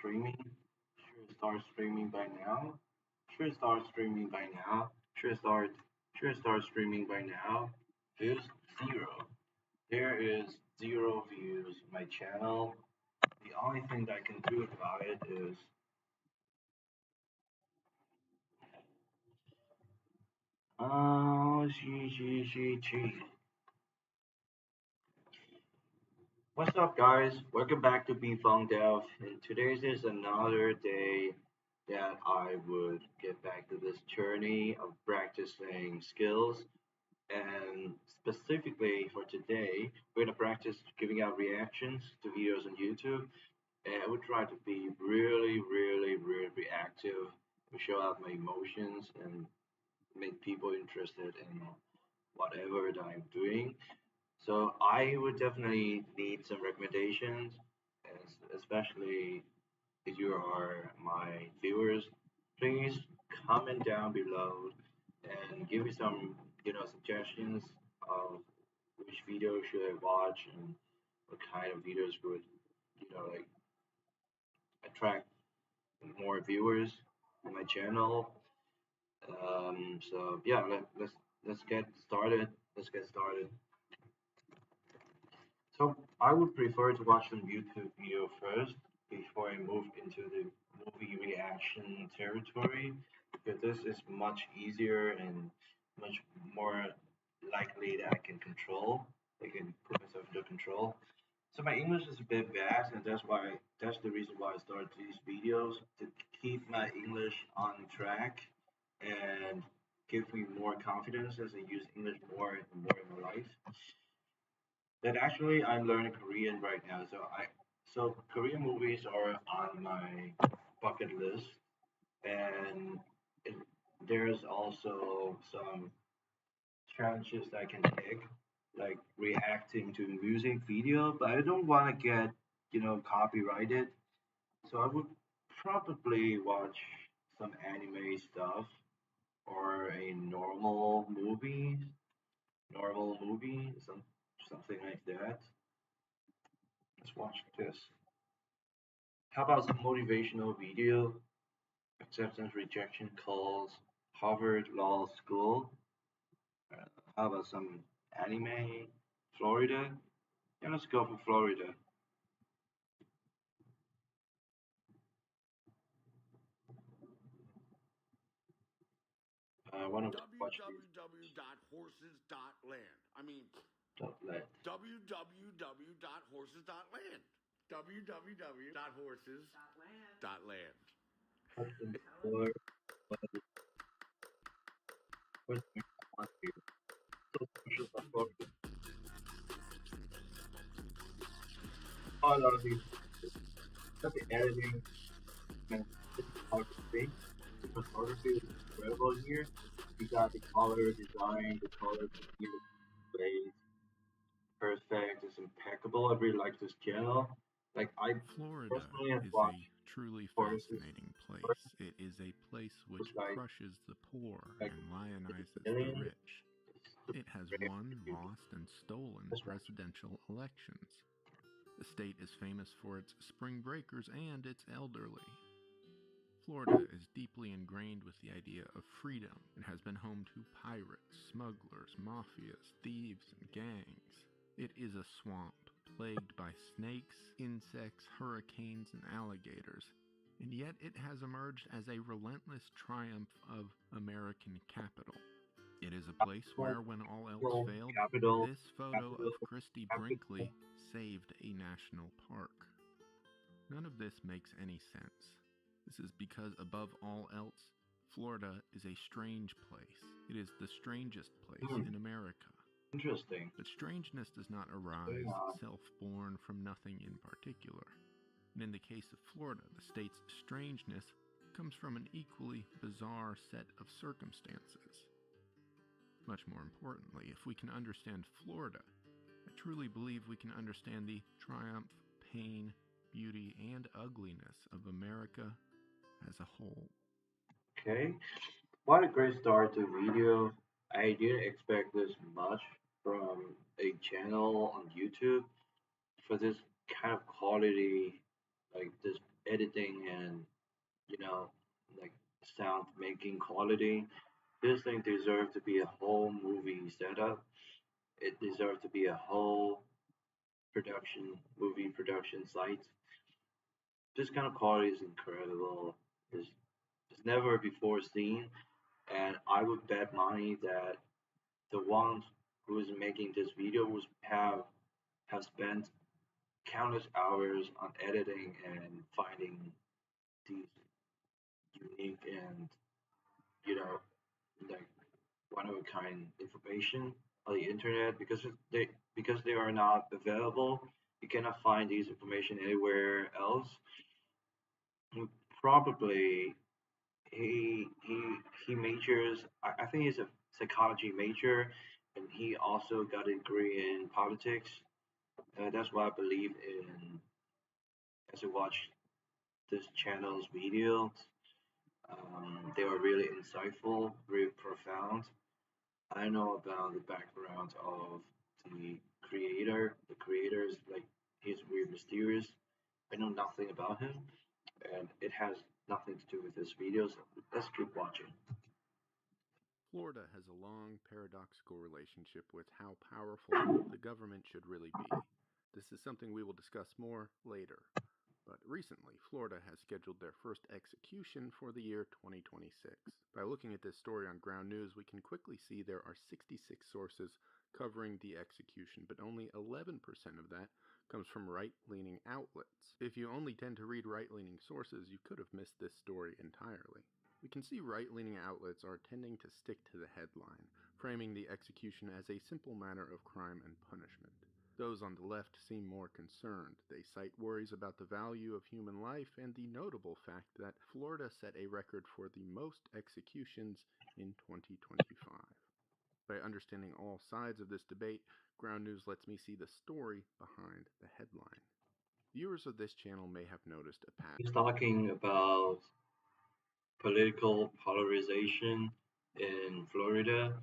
streaming. Should start streaming by now. Should start streaming by now. Should start. Should start streaming by now. Views zero. There is zero views on my channel. The only thing that I can do about it is G. What's up, guys? Welcome back to Be Fun Dev. And today's is another day that I would get back to this journey of practicing skills. And specifically for today, we're gonna practice giving out reactions to videos on YouTube. And I would try to be really reactive to show out my emotions and make people interested in whatever that I'm doing. So I would definitely need some recommendations, especially if you are my viewers. Please comment down below and give me some, suggestions of which video should I watch and what kind of videos would, like attract more viewers on my channel. So yeah, let's get started. Let's get started. So I would prefer to watch some YouTube video first before I move into the movie reaction territory because this is much easier and much more likely that I can control. I can put myself under control. So my English is a bit bad, and that's the reason why I started these videos to keep my English on track and give me more confidence as I use English more and more in my life. That actually I'm learning Korean right now. So Korean movies are on my bucket list, and it, there's also some challenges that I can take, like reacting to music video. But I don't want to get copyrighted, so I would probably watch some anime stuff or a normal movie, something like that. Let's watch this. How about some motivational video? Acceptance rejection calls, Harvard Law School. Uh, how about some anime? Florida? Yeah, let's go for Florida. I want to watch this. www.horses.land. I mean, Dot let. www.horses.land. www.horses.land. Custom color. What's going on here? So special for Florida. Oh, a lot of these. Got the editing and photography. The photography is incredible here. You got the color design, the color space, perfect. It's impeccable. I really like this channel. Like I Florida personally have is a watched truly courses fascinating first, place. It is a place which which crushes the poor like and lionizes the million. rich. It has won, lost, and stolen That's right. presidential elections. The state is famous for its spring breakers and its elderly. Florida is deeply ingrained with the idea of freedom and has been home to pirates, smugglers, mafias, thieves, and gangs. It is a swamp plagued by snakes, insects, hurricanes, and alligators, and yet it has emerged as a relentless triumph of American capital. It is a place Well, where, when all else well, failed, capital, this photo capital, of Christie capital. Brinkley saved a national park. None of this makes any sense. This is because, above all else, Florida is a strange place. It is the strangest place Hmm, in America. interesting. But strangeness does not Going arise on. self-born from nothing in particular. And in the case of Florida, the state's strangeness comes from an equally bizarre set of circumstances. Much more importantly, if we can understand Florida, I truly believe we can understand the triumph, pain, beauty, and ugliness of America as a whole. Okay. What a great start to video. I didn't expect this much from a channel on YouTube for this kind of quality, like this editing and you know like sound making quality. This thing deserves to be a whole movie setup. It deserves to be a whole movie production site. This kind of quality is incredible. It's never before seen, and I would bet money that the ones who is making this video was have spent countless hours on editing and finding these unique and you know like one of a kind information on the internet because they are not available. You cannot find these information anywhere else. You probably he majors. I think he's a psychology major, and he also got a degree in politics. That's what I believe in as I watch this channel's videos. They are really insightful, really profound. I know about the background of the creator. The creator is like he's weird, mysterious. I know nothing about him, and it has nothing to do with this video. So let's keep watching. Florida has a long paradoxical relationship with how powerful the government should really be. This is something we will discuss more later. But recently, Florida has scheduled their first execution for the year 2026. By looking at this story on Ground News, we can quickly see there are 66 sources covering the execution, but only 11% of that comes from right-leaning outlets. If you only tend to read right-leaning sources, you could have missed this story entirely. We can see right-leaning outlets are tending to stick to the headline, framing the execution as a simple matter of crime and punishment. Those on the left seem more concerned. They cite worries about the value of human life and the notable fact that Florida set a record for the most executions in 2025. By understanding all sides of this debate, Ground News lets me see the story behind the headline. Viewers of this channel may have noticed a pattern. He's talking about political polarization in Florida,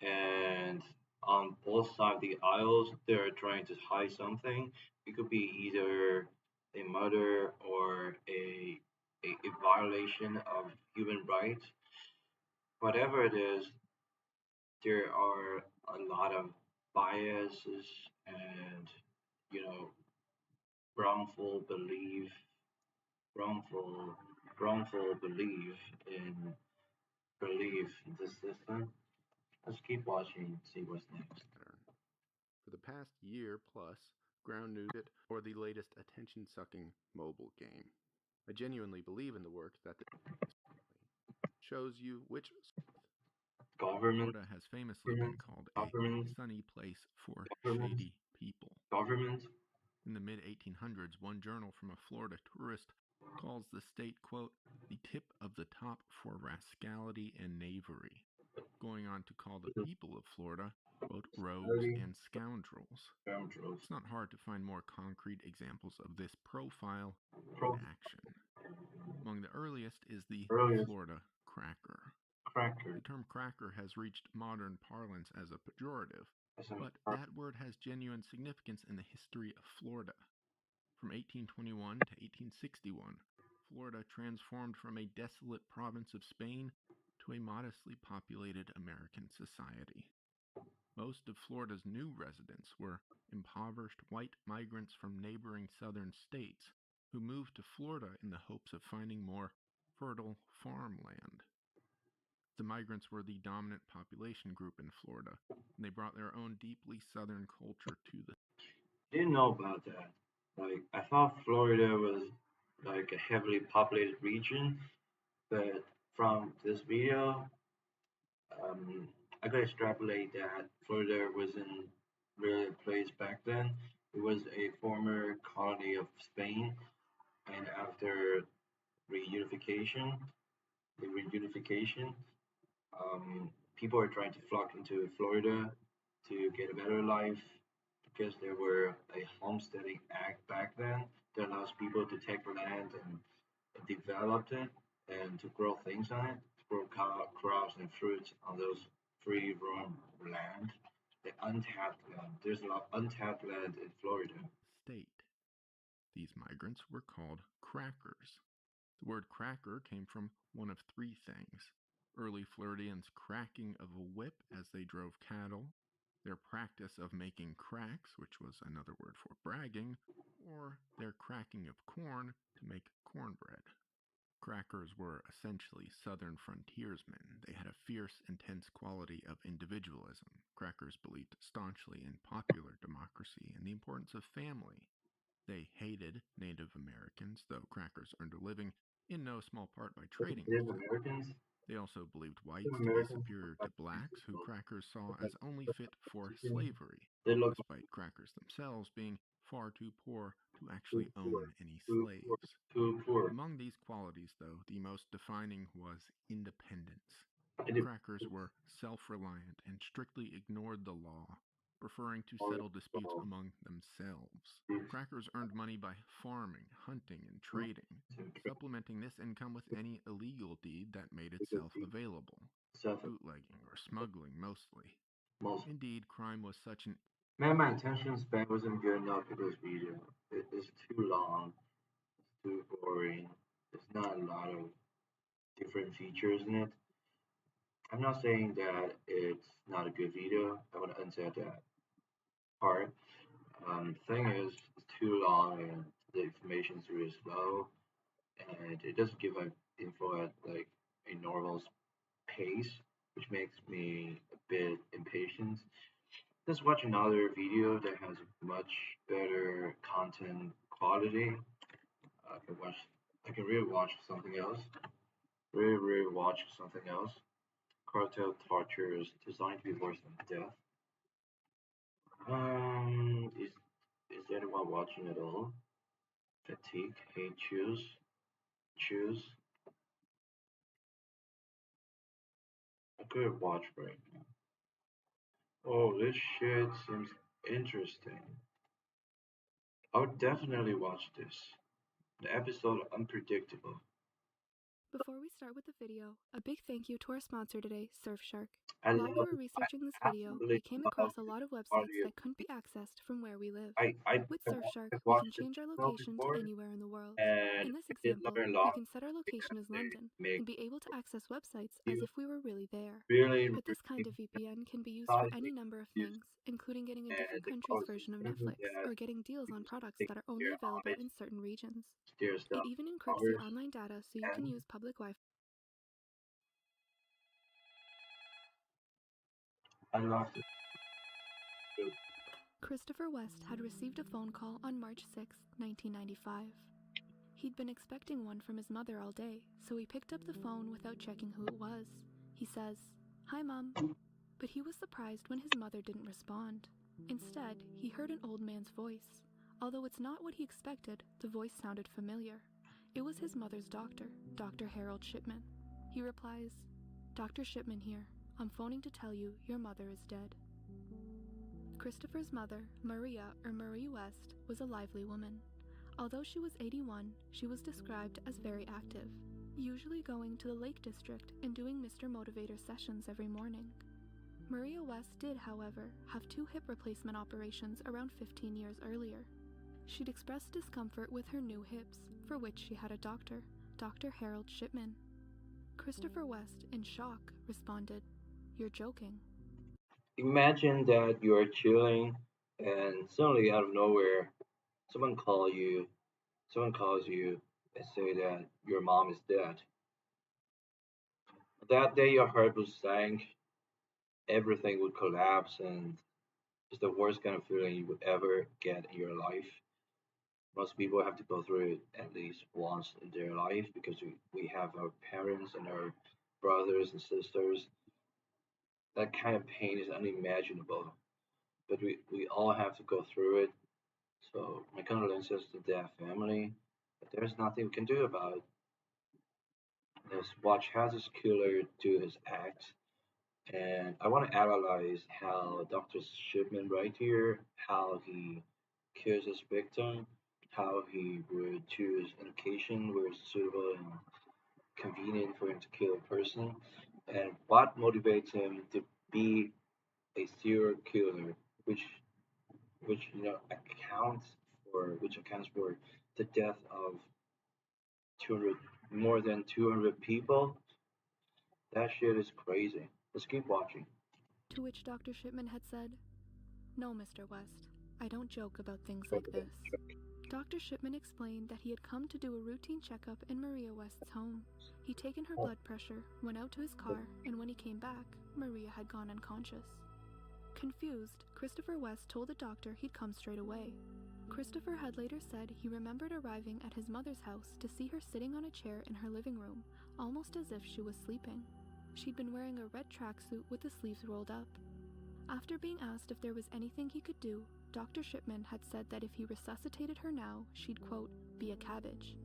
and on both sides of the aisles, they're trying to hide something. It could be either a murder or a violation of human rights. Whatever it is, there are a lot of biases and you know wrongful belief, wrongful wrongful belief in the system. Let's keep watching, see what's next. For the past year plus, Ground News it or the latest attention-sucking mobile game. I genuinely believe in the work that the shows you which Government, Florida has famously been called a government, sunny place for government, shady people. government. In the mid-1800s, one journal from a Florida tourist calls the state, quote, the tip of the top for rascality and knavery, going on to call the people of Florida, quote, rogues and scoundrels. It's not hard to find more concrete examples of this profile in action. Among the earliest is the Florida cracker. The term cracker has reached modern parlance as a pejorative, but that word has genuine significance in the history of Florida. From 1821 to 1861, Florida transformed from a desolate province of Spain to a modestly populated American society. Most of Florida's new residents were impoverished white migrants from neighboring southern states who moved to Florida in the hopes of finding more fertile farmland. The migrants were the dominant population group in Florida, and they brought their own deeply southern culture to the Didn't know about that. Like I thought Florida was like a heavily populated region, but from this video, um, I could extrapolate that Florida wasn't really a place back then. It was a former colony of Spain, and after reunification, the reunification, people are trying to flock into Florida to get a better life because there were a homesteading act back then that allows people to take land and develop it and to grow things on it, to grow crops and fruits on those free roam land, the untapped land. There's a lot of untapped land in Florida. state. These migrants were called crackers. The word cracker came from one of three things: early Floridians' cracking of a whip as they drove cattle, their practice of making cracks, which was another word for bragging, or their cracking of corn to make cornbread. Crackers were essentially Southern frontiersmen. They had a fierce, intense quality of individualism. Crackers believed staunchly in popular democracy and the importance of family. They hated Native Americans, though crackers earned a living in no small part by But trading with Native them. Americans, They also believed Native whites to be Americans superior look like to blacks, who people. crackers saw Look like as only look fit for like chicken. slavery, They look despite crackers themselves being far too poor to too actually poor, own any too poor, slaves. too poor. Among these qualities, though, the most defining was independence. It is Crackers were self reliant and strictly ignored the law, preferring to more settle disputes well, among themselves. it's Crackers earned money by farming, hunting, and not trading, to supplementing this income with any illegal deed that made because itself the available, self bootlegging or smuggling mostly. most. Indeed, crime was such an Man, my attention span wasn't good enough for this video. It is too long. It's too boring. There's not a lot of different features in it. I'm not saying that it's not a good video. I want to unset that part. Thing is, it's too long and the information is really slow, and it doesn't give like info at like a normal pace, which makes me a bit impatient. Let's watch another video that has much better content quality. I can watch. I can really watch something else. Really watch something else. Cartel torture is designed to be worse than death. Is anyone watching at all? Fatigue. Hey, choose. I could watch right now. Oh, this shit seems interesting. I would definitely watch this. The episode unpredictable. Before we start with the video, a big thank you to our sponsor today, Surfshark. I While we love. were researching this I video, absolutely we came love across a lot of websites audio. that couldn't be accessed from where we live. With Surfshark, I've we watched can this change our channel location to before, anywhere in the world. and In this I did example, learn a we lot can set our location because as they London make and be able to access websites as you if we were really there. really, But this kind really of VPN can be used for any precisely number of use, things, including getting a and different the country's cause is version of something Netflix that or getting deals on people products think that are only they're available honest, in certain regions. their It stuff, even encrypts your ours, online data so you can and use public Wi Fi. I lost it too. Christopher West had received a phone call on March 6, 1995. He'd been expecting one from his mother all day, so he picked up the phone without checking who it was. He says, "Hi, Mom." But he was surprised when his mother didn't respond. Instead, he heard an old man's voice. Although it's not what he expected, the voice sounded familiar. It was his mother's doctor, Dr. Harold Shipman. He replies, "Dr. Shipman here. I'm phoning to tell you your mother is dead." Christopher's mother, Maria or Marie West, was a lively woman. Although she was 81, she was described as very active, usually going to the Lake District and doing Mr. Motivator sessions every morning. Maria West did, however, have 2 hip replacement operations around 15 years earlier. She'd expressed discomfort with her new hips, for which she had a doctor, Dr. Harold Shipman. Christopher West, in shock, responded, "You're joking." Imagine that you're chilling, and suddenly out of nowhere, someone call you, someone calls you, and say that your mom is dead. That day, your heart would sank, everything would collapse, and it's the worst kind of feeling you would ever get in your life. Most people have to go through it at least once in their life because we have our parents and our brothers and sisters. That kind of pain is unimaginable, but we all have to go through it. So, my condolences to their family, but there's nothing we can do about it. Let's watch how this killer do his act. And I want to analyze how Dr. Shipman right here, how he kills his victim, how he would choose an occasion where it's suitable and convenient for him to kill a person, and what motivates him to be a serial killer, which which accounts for the death of 200, more than 200 people. That shit is crazy. Let's keep watching. To which Dr. Shipman had said, "No, Mr. West, I don't joke about things like this." Dr. Shipman explained that he had come to do a routine checkup in Maria West's home. He'd taken her blood pressure, went out to his car, and when he came back, Maria had gone unconscious. Confused, Christopher West told the doctor he'd come straight away. Christopher had later said he remembered arriving at his mother's house to see her sitting on a chair in her living room, almost as if she was sleeping. She'd been wearing a red tracksuit with the sleeves rolled up. After being asked if there was anything he could do, Dr. Shipman had said that if he resuscitated her now, she'd, quote, be a cabbage.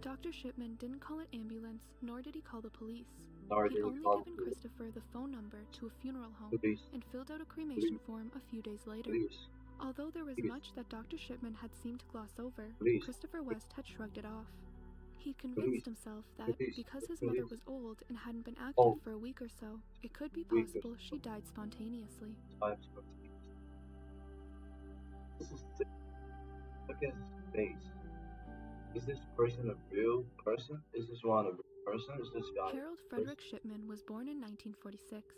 Dr. Shipman didn't call an ambulance, nor did he call the police. Sorry, He'd they only call given Christopher the phone number to a funeral home police. and filled out a cremation form a few days later. Police. Although there was Police. much that Dr. Shipman had seemed to gloss over, Police. Christopher West had shrugged it off. He'd convinced himself that, because his mother was old and hadn't been active for a week or so, it could be possible she died spontaneously. This is look at his face. Is this person a real person? Is this one a real person? Is this guy? Harold Frederick Shipman was born in 1946.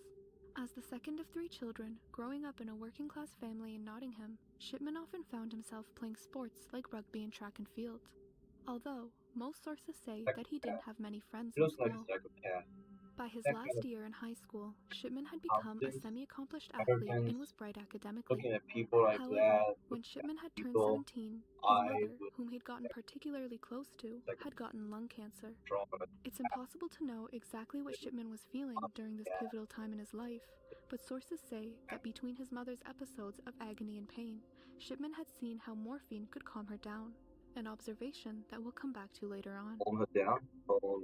As the second of 3 children, growing up in a working-class family in Nottingham, Shipman often found himself playing sports like rugby and track and field. Although, most sources say that he didn't have many friends He in looks like a school. psychopath. By his That kind last of year in high school, Shipman had become a confidence, semi-accomplished athlete and arrogance, was bright academically. looking at people like However, that, when looking Shipman at had turned people, 17, his I mother, would whom he'd gotten particularly close to, like had gotten lung cancer. draw It's impossible to know exactly what Shipman was feeling during this pivotal time in his life, but sources say that between his mother's episodes of agony and pain, Shipman had seen how morphine could calm her down, an observation that we'll come back to later on. calm her down.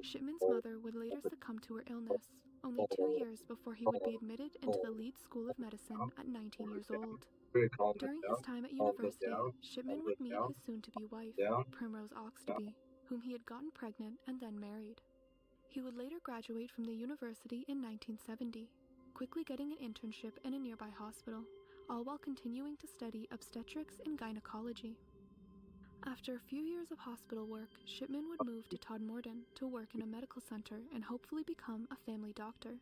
Shipman's mother would later succumb to her illness, only 2 years before he would be admitted into the Leeds School of Medicine at 19 years old. Really calm her During down. his time at Calm her university, down. Shipman Calm would her meet down. his soon-to-be wife, Down. Primrose Oxtoby, whom he had gotten pregnant and then married. He would later graduate from the university in 1970, quickly getting an internship in a nearby hospital, all while continuing to study obstetrics and gynecology. After a few years of hospital work, Shipman would move to Todmorden to work in a medical center and hopefully become a family doctor.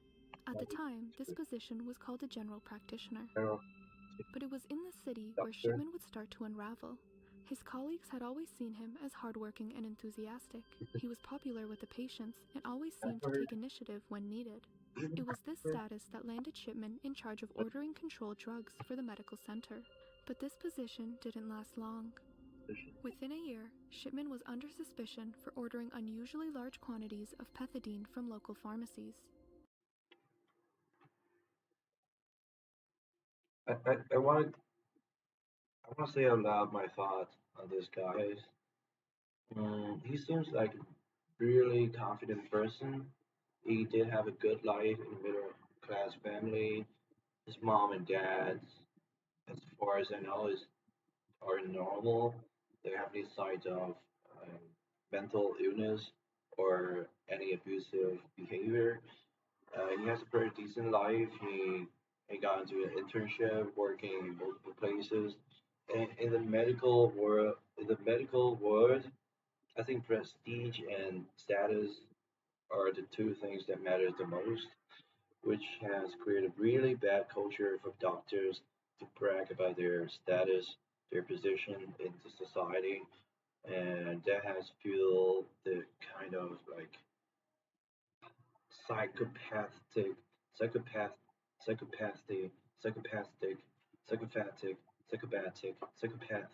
At the time, this position was called a general practitioner. But it was in the city where Shipman would start to unravel. His colleagues had always seen him as hardworking and enthusiastic. He was popular with the patients and always seemed to take initiative when needed. It was this status that landed Shipman in charge of ordering controlled drugs for the medical center. But this position didn't last long. Within a year, Shipman was under suspicion for ordering unusually large quantities of pethidine from local pharmacies. I want to say out loud my thoughts on this guy. He seems like a really confident person. He did have a good life in a middle class family. His mom and dad, as far as I know, are normal. They have any signs of mental illness or any abusive behavior. He has a pretty decent life. He got into an internship, working in multiple places. And in the medical world, I think prestige and status are the two things that matter the most, which has created a really bad culture for doctors to brag about their status, their position in the society, and that has fueled the kind of like psychopathic, psychopath, psychopathy, psychopathic, psychopathic, psychopathic, psychopath,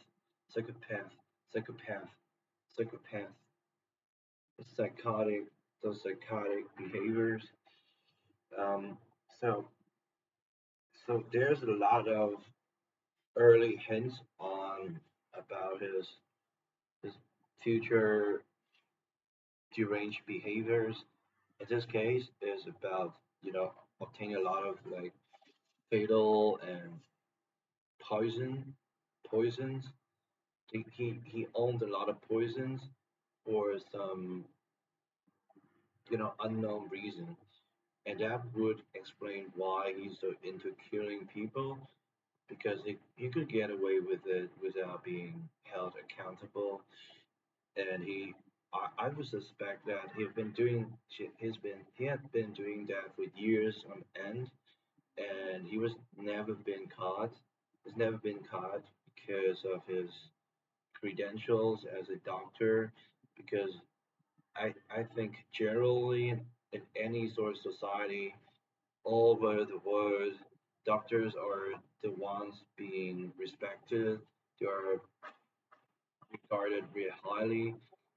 psychopath, psychopath, psychopath, psychotic, those psychotic behaviors. Um, so, so there's a lot of early hints on about his future deranged behaviors. In this case, is about obtaining a lot of like fatal and poison poisons. He owned a lot of poisons for some unknown reason, and that would explain why he's so into killing people because he could get away with it without being held accountable. And I would suspect that he had been doing that for years on end, and he was never been caught. He's never been caught because of his credentials as a doctor. Because I think generally in any sort of society all over the world, doctors are the ones being respected. They are regarded really highly.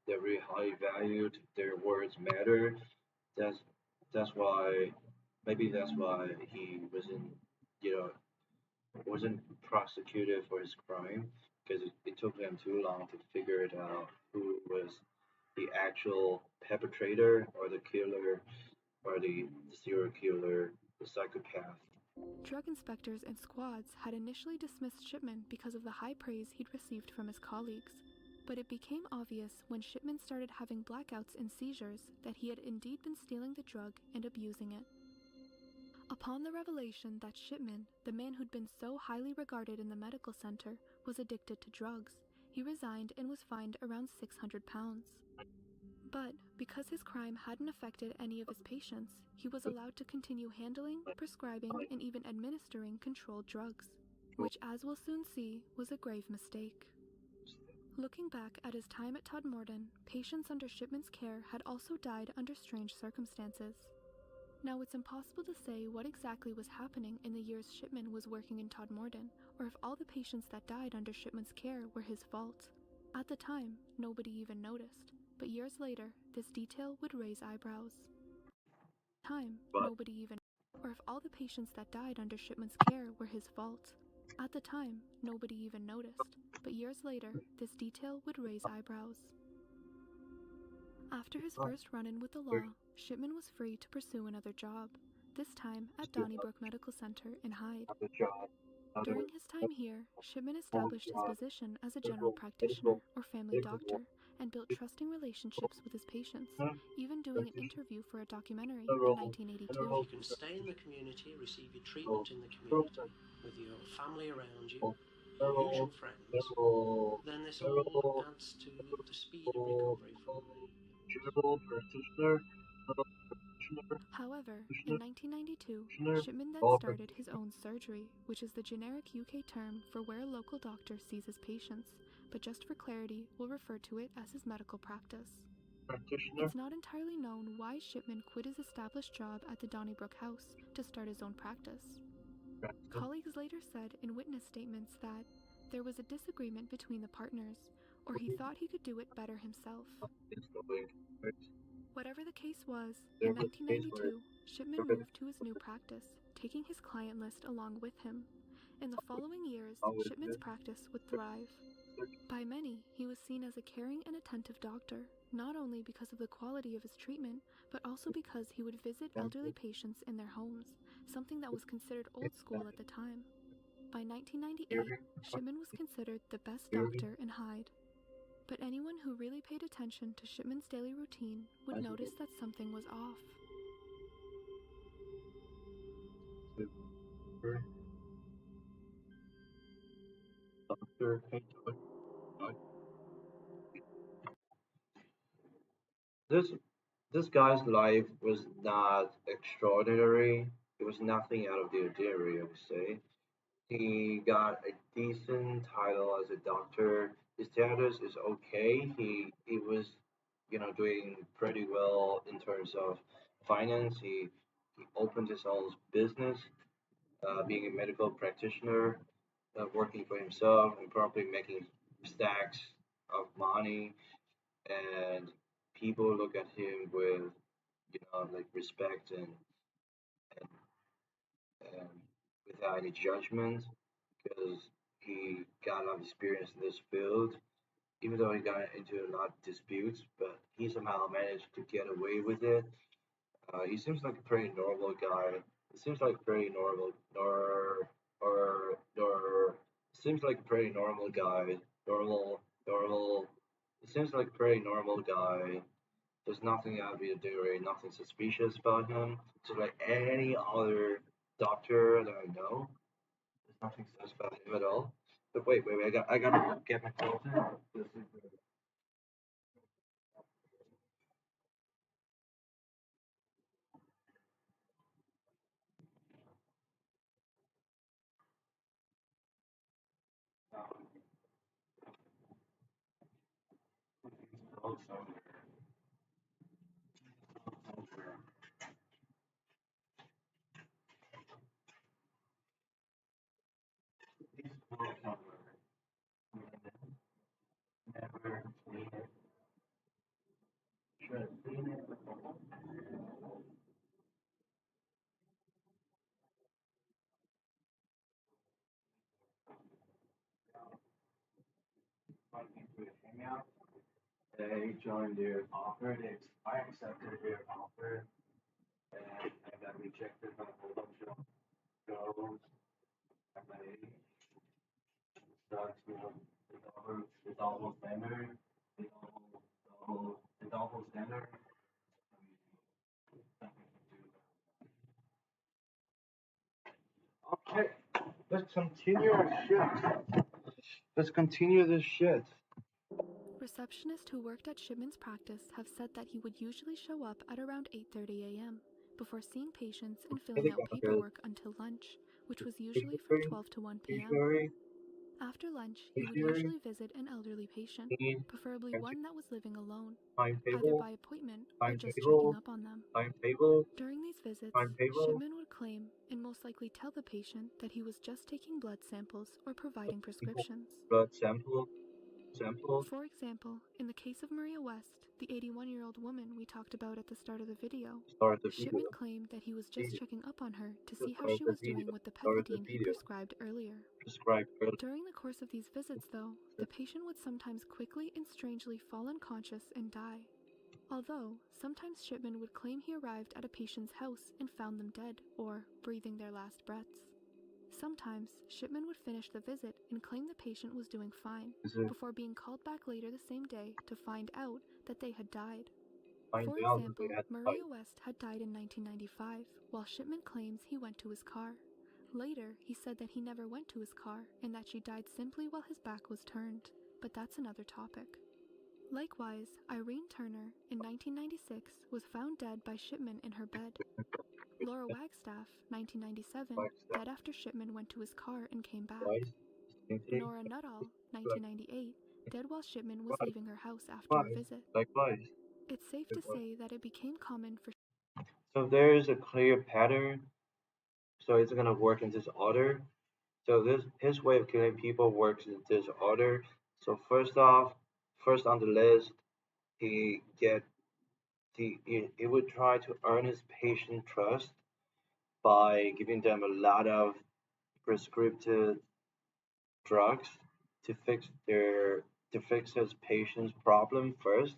They're really highly valued. Their words matter. That's that's why maybe that's why he you know wasn't prosecuted for his crime because it took them too long to figure it out who was the actual perpetrator or the killer or the serial killer, the psychopath. Drug inspectors and squads had initially dismissed Shipman because of the high praise he'd received from his colleagues, but it became obvious when Shipman started having blackouts and seizures that he had indeed been stealing the drug and abusing it. Upon the revelation that Shipman, the man who'd been so highly regarded in the medical center, was addicted to drugs, he resigned and was fined around £600. But because his crime hadn't affected any of his patients, he was allowed to continue handling, prescribing, and even administering controlled drugs, which, as we'll soon see, was a grave mistake. Looking back at his time at Todmorden, patients under Shipman's care had also died under strange circumstances. Now, it's impossible to say what exactly was happening in the years Shipman was working in Todmorden, or if all the patients that died under Shipman's care were his fault. At the time, nobody even noticed, but years later, this detail would raise eyebrows. Time, But nobody even, or if all the patients that died under Shipman's care were his fault. At the time, nobody even noticed, but years later, this detail would raise eyebrows. After his first run-in with the there's law, Shipman was free to pursue another job, this time at still Donnybrook Medical Center in Hyde. another job, another During his time here, Shipman full established his job, position as a general medical, practitioner medical, or family medical, doctor and built trusting relationships with his patients, even doing an practitioner, interview for a documentary in federal, 1982. You federal can stay in the community, receive your federal, treatment in the federal, community, with your family around you, your federal, usual friends, federal, then this all federal, adds to the speed of recovery from general practitioner, federal practitioner, However, in practitioner, 1992, practitioner, Shipman then law started his practitioner, own surgery, which is the generic UK term for where a local doctor sees his patients, but just for clarity, we'll refer to it as his medical practice. practitioner, It's not entirely known why Shipman quit his established job at the Donnybrook House to start his own practice. practitioner, Colleagues later said in witness statements that there was a disagreement between the partners, or he thought he could do it better himself. installing, right? Whatever the case was, There in was a case where 1992, Shipman there moved to his new practice, taking his client list along with him. In the following years, was Shipman's practice would thrive. By many, he was seen as a caring and attentive doctor, not only because of the quality of his treatment, but also because he would visit elderly patients in their homes, something that was considered old school at the time. By 1998, Shipman was considered the best doctor in Hyde. But anyone who really paid attention to Shipman's daily routine would notice that something was off. doctor. This this guy's life was not extraordinary. It was nothing out of the ordinary, I would say. He got a decent title as a doctor. His status is okay. He was, doing pretty well in terms of finance. He opened his own business, being a medical practitioner, working for himself and probably making stacks of money. And people look at him with, like respect and without any judgment because he got a lot of experience in this field. Even though he got into a lot of disputes, but he somehow managed to get away with it. He seems like a pretty normal guy. He seems like a pretty normal, nor seems like a pretty normal guy. Normal. It seems like a pretty normal guy. There's nothing out of the ordinary, nothing suspicious about him. Just like any other doctor that I know, there's nothing sus about him at all. But wait, I gotta get my clothes in. This is also these clothes never clean it. Should clean it like into a hangout. They joined their offer. I accepted their offer, and I got rejected by a whole bunch of girls. And I started with almost standard, with almost standard. Okay, let's continue our shit. Let's continue this shit. Receptionists who worked at Shipman's practice have said that he would usually show up at around 8:30 a.m. before seeing patients and I filling think out I'm good. paperwork until lunch, which was usually from 12 to 1 p.m. Dictionary, After lunch, he would dictionary, usually visit an elderly patient, need, preferably one that was living alone, either timetable, by appointment or just checking timetable, up on them. timetable, During these visits, timetable, Shipman would claim and most likely tell the patient that he was just taking blood samples or providing prescriptions. blood sample, For example, in the case of Maria West, the 81-year-old woman we talked about at the start of the video, start the video, Shipman claimed that he was just checking up on her to see how start she the was video, doing with the start the pethidine he video, prescribed earlier. prescribe early. During the course of these visits, though, the patient would sometimes quickly and strangely fall unconscious and die. Although, sometimes Shipman would claim he arrived at a patient's house and found them dead or breathing their last breaths. Sometimes, Shipman would finish the visit and claim the patient was doing fine, before being called back later the same day to find out that they had died. Find For out that they example, had Maria West had died in 1995, while Shipman claims he went to his car. Later, he said that he never went to his car and that she died simply while his back was turned, but that's another topic. Likewise, Irene Turner, in 1996, was found dead by Shipman in her bed. Laura Wagstaff, 1997, like that dead after Shipman went to his car and came back. twice, same thing, Nora Nuttall, 1998, dead while Shipman was twice, leaving her house after a twice, visit. likewise. It's safe to say that it became common for So there is a clear pattern. So it's gonna work in this order. So this his way of killing people works in this order. So first off, first on the list, he get he would try to earn his patient trust by giving them a lot of prescribed drugs to fix his patient's problem first.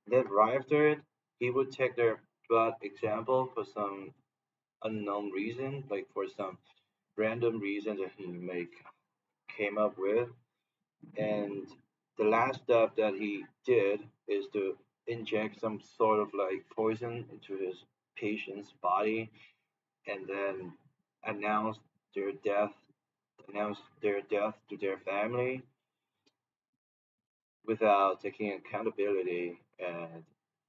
Then right after it, he would take their blood example for some unknown reason, like for some random reason that he may came up with. And the last step that he did is to inject some sort of like poison into his patient's body and then announce their death announce their death to their family without taking accountability, and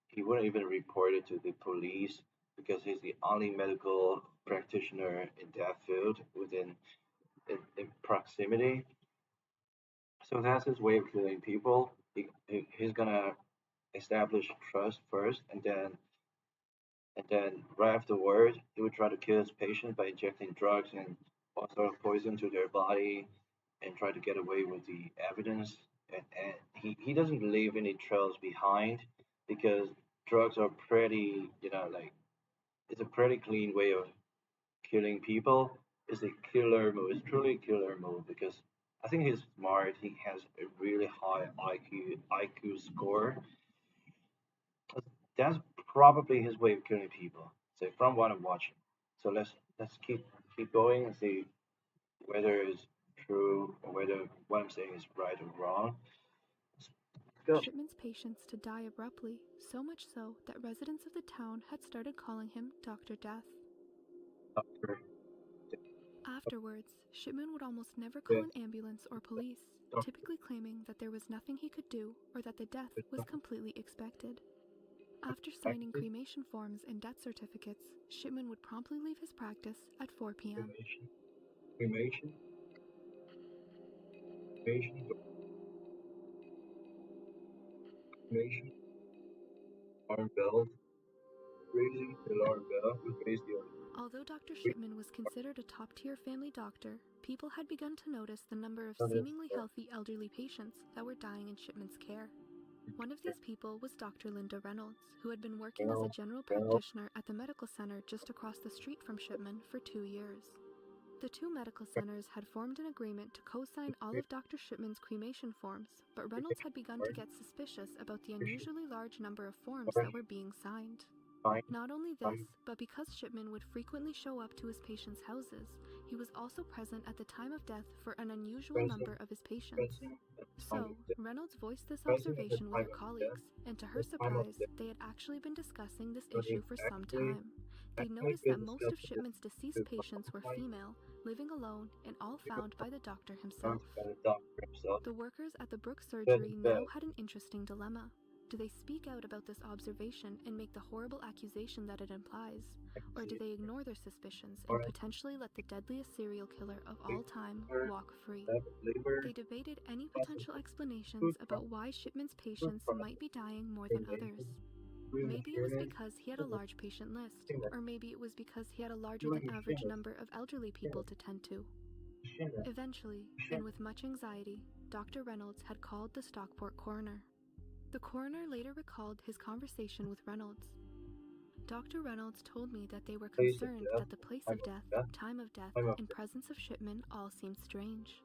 he wouldn't even report it to the police because he's the only medical practitioner in that field within in proximity. So that's his way of killing people. He's gonna establish trust first, and then right afterward, he would try to kill his patient by injecting drugs and all sort of poison to their body, and try to get away with the evidence. And he doesn't leave any trails behind because drugs are pretty, like it's a pretty clean way of killing people. It's a killer move. It's truly a killer move because I think he's smart. He has a really high IQ score. That's probably his way of killing people. So from what I'm watching. So let's keep going and see whether it's true or whether what I'm saying is right or wrong. Let's go. Shipman's patients to die abruptly, so much so that residents of the town had started calling him Dr. Death. Doctor. Afterwards, Shipman would almost never call an ambulance or police, typically claiming that there was nothing he could do or that the death was completely expected. After signing cremation forms and death certificates, Shipman would promptly leave his practice at 4 p.m. Cremation, cremation, cremation, alarm bells, raising the alarm bell would raise the alarm. Although Dr. Shipman was considered a top-tier family doctor, people had begun to notice the number of seemingly healthy elderly patients that were dying in Shipman's care. One of these people was Dr. Linda Reynolds, who had been working as a general practitioner at the medical center just across the street from Shipman for 2 years. The two medical centers had formed an agreement to co-sign all of Dr. Shipman's cremation forms, but Reynolds had begun to get suspicious about the unusually large number of forms that were being signed. Not only this, but because Shipman would frequently show up to his patients' houses, he was also present at the time of death for an unusual number of his patients. So, Reynolds voiced this observation with her colleagues, and to her surprise, they had actually been discussing this issue for some time. They noticed that most of Shipman's deceased patients were female, living alone, and all found by the doctor himself. The workers at the Brooks surgery now had an interesting dilemma. Do they speak out about this observation and make the horrible accusation that it implies, or do they ignore their suspicions and potentially let the deadliest serial killer of all time walk free? They debated any potential explanations about why Shipman's patients might be dying more than others. Maybe it was because he had a large patient list, or maybe it was because he had a larger than average number of elderly people to tend to. Eventually, and with much anxiety, Dr. Reynolds had called the Stockport coroner. The coroner later recalled his conversation with Reynolds. Dr. Reynolds told me that they were concerned that the place of death, time of death, and presence of Shipman all seemed strange.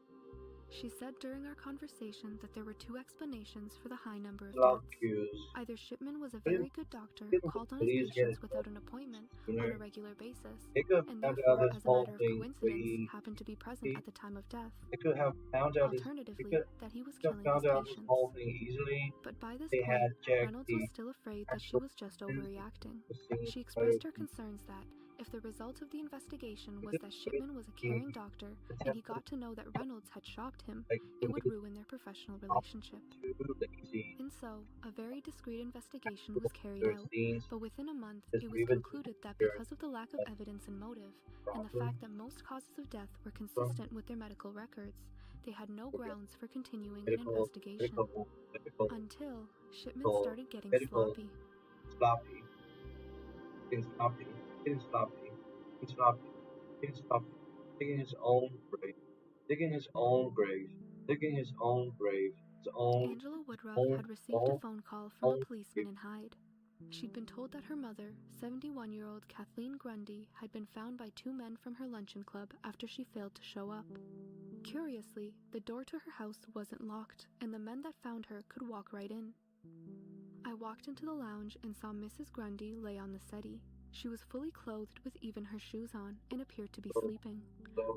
She said during our conversation that there were two explanations for the high number of deaths. Either Shipman was a very good doctor who called on his patients without an appointment on a regular basis, and therefore, as a matter of coincidence, happened to be present at the time of death. Alternatively, that he was killing his patients. But by this point, Reynolds was still afraid that she was just overreacting. She expressed her concerns that, if the result of the investigation was that Shipman was a caring doctor and he got to know that Reynolds had shopped him, it would ruin their professional relationship. And so, a very discreet investigation was carried out, but within a month it was concluded that because of the lack of evidence and motive, and the fact that most causes of death were consistent with their medical records, they had no grounds for continuing an investigation. Until Shipman started getting sloppy. Digging his own grave, digging his own grave, digging his own grave, his own, Angela Woodruff had received a phone call from a policeman in Hyde. She'd been told that her mother, 71-year-old Kathleen Grundy, had been found by two men from her luncheon club after she failed to show up. Curiously, the door to her house wasn't locked, and the men that found her could walk right in. I walked into the lounge and saw Mrs. Grundy lay on the settee. She was fully clothed with even her shoes on and appeared to be sleeping.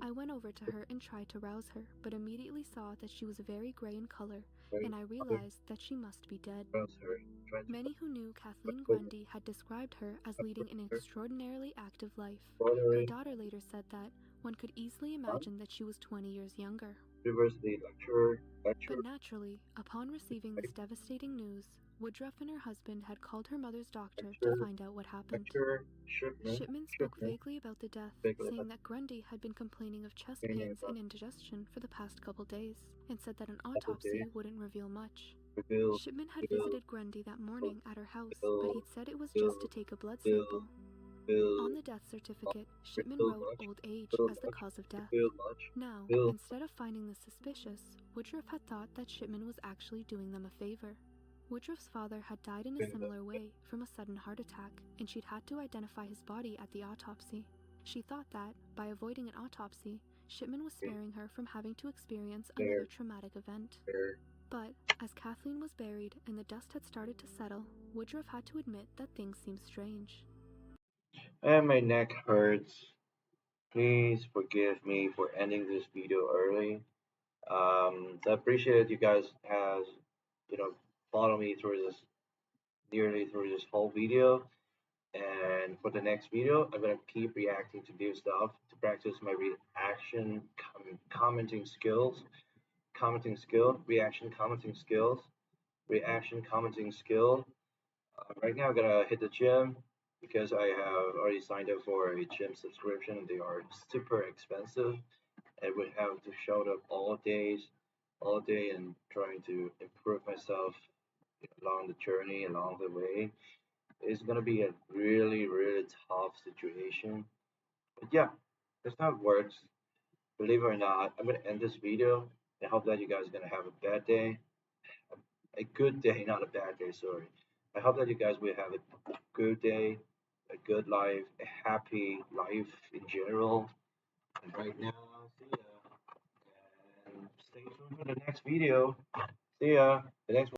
I went over to her and tried to rouse her, but immediately saw that she was very gray in color, and I realized that she must be dead. Many who knew Kathleen Grundy had described her as leading an extraordinarily active life. Her daughter later said that one could easily imagine that she was 20 years younger. But naturally, upon receiving this devastating news, Woodruff and her husband had called her mother's doctor to find out what happened. Shipman spoke vaguely about the death, saying that Grundy had been complaining of chest pains and indigestion for the past couple days, and said that an autopsy wouldn't reveal much. Shipman had visited Grundy that morning at her house, but he'd said it was just to take a blood sample. On the death certificate, Shipman wrote old age as the cause of death. Now, instead of finding this suspicious, Woodruff had thought that Shipman was actually doing them a favor. Woodruff's father had died in a similar way, from a sudden heart attack, and she'd had to identify his body at the autopsy. She thought that, by avoiding an autopsy, Shipman was sparing her from having to experience another traumatic event. But, as Kathleen was buried and the dust had started to settle, Woodruff had to admit that things seemed strange. And my neck hurts. Please forgive me for ending this video early. I appreciate you guys has, follow me through this nearly through this whole video. And for the next video, I'm gonna keep reacting to new stuff to practice my reaction commenting skills, reaction commenting skills, reaction commenting skill. Right now, I'm gonna hit the gym because I have already signed up for a gym subscription. They are super expensive. I would have to show up all day, and trying to improve myself along the journey, along the way. It's gonna be a really, really tough situation. But yeah, that's how it works. Believe it or not, I'm gonna end this video. I hope that you guys are gonna have a bad day, a good day, not a bad day. Sorry. I hope that you guys will have a good day, a good life, a happy life in general. And right now, see ya. And stay tuned for the next video. See ya. The next